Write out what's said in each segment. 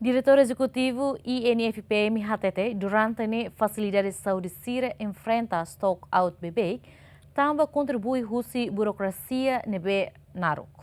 Diretor Executivo INFPM hatete durante a fasilidade de saúde sira Enfrenta, stok bebeik, tanba kontribui husi Burokrasia nebe naruk.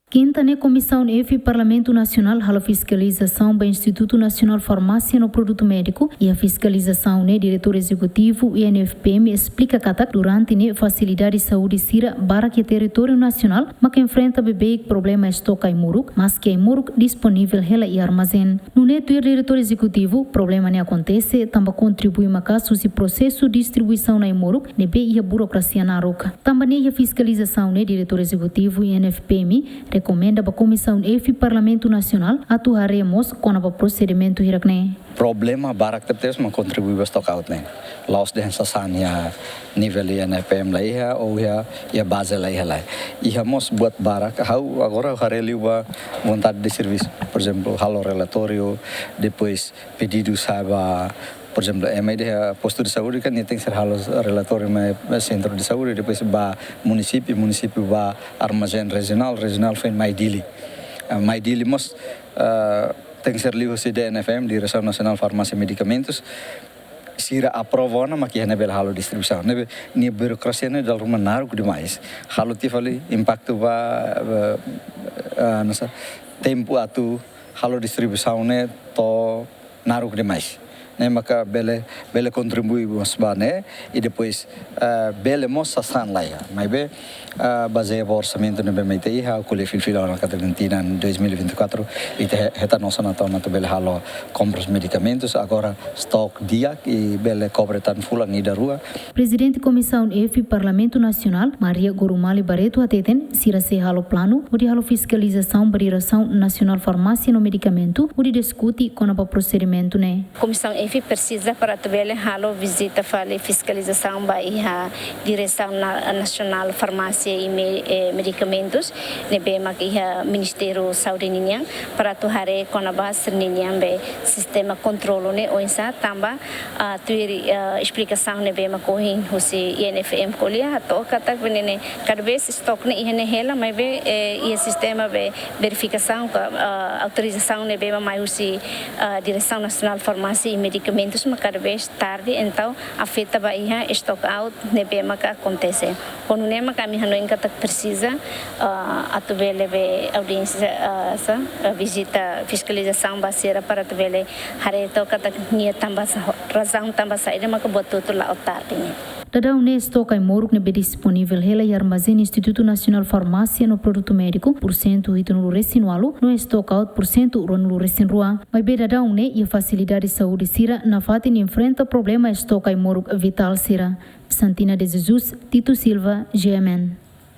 Quinta na Comissão EF Parlamento Nacional a fiscalização do Instituto Nacional de Farmácia no Produto Médico e a fiscalização do Diretor Executivo INFPM explica que durante a facilidade de saúde sira para que território nacional mas que enfrenta bebeik problema estoca em muruk, mas que em muruk disponível ela e armazém. No neto o Diretor Executivo problema não acontece, também contribui a caso se processo de distribuição na muruk nebe e a burocracia naruk. Também a fiscalização do Diretor Executivo INFPM recomenda para a Comissão EF Parlamento Nacional atuaremos com o procedimento hirakne. Problema barak terus mengkontribui para stok out nih. Laos dengan sasanya nível INFPM lah ia ou ia base lah ia. Ia mos buat barak how agora hareliu ba vontade de serviço. Por exemplo, halo relatório, depois pedido saiba. Por exemplo, a posto de saúde kan tem que ser halo relatório no centro de saúde, depois ba município ba armazém regional foi mais dili mos tem que ser livre CDNFM, Direção Nacional de Farmácia e Medicamentos, sira aprovona mas que é nebel halo distribuição, ni burokrasia ne dal rumah naruk demais, halo tifali impacto ba nasa tempo atu halo distribuição ne to naruk demais. Maka bele kontribui masbane e depois bele moça san lá mas baseia o orçamento no BMT e a colher filho na Catarina em 2024 e está nossa na bele halo compra os medicamentos agora stok dia e bele cobre tan full ni da rua. Presidente Comissão EF Parlamento Nacional Maria Gorumali Barreto ateten sira se halo plano o de halo fiscalização para Direção Nacional Farmácia no Medicamento o de discute com o procedimento né. Comissão EF precisa para também halo visita fale fiscalização by a Direção Nacional Farmácia e Medicamentos nebe makia Ministério Saúde ninhang para tuhare com a base ninhang be sistema controle ne oinsa tamba tuiri explicação nebe makohin husi INFM kolia to katak benene cada vez stok ne ihene hela mas be e sistema be verificação autorização nebe mais husi Direção Nacional Farmácia e Medicamentos mas cada vez tarde então afeta bahia stock out nebe maka acontece quando nema kami hanoin katak precisa atubele be audiência visita fiscalização basera para atubele hareto katak nia tamba razão tamba saída maka botuto lá o tarde. Dadau ne estoca em moruk nebe disponível ela e armazém Instituto Nacional Farmácia no Produto Médico % hito no resinualo no estoca out % no resinrua mas be dadau ne e a facilidade de saúde sira na fati enfrenta problema estoca em moruk vital sira. Santina de Jesus, Tito Silva, GMN.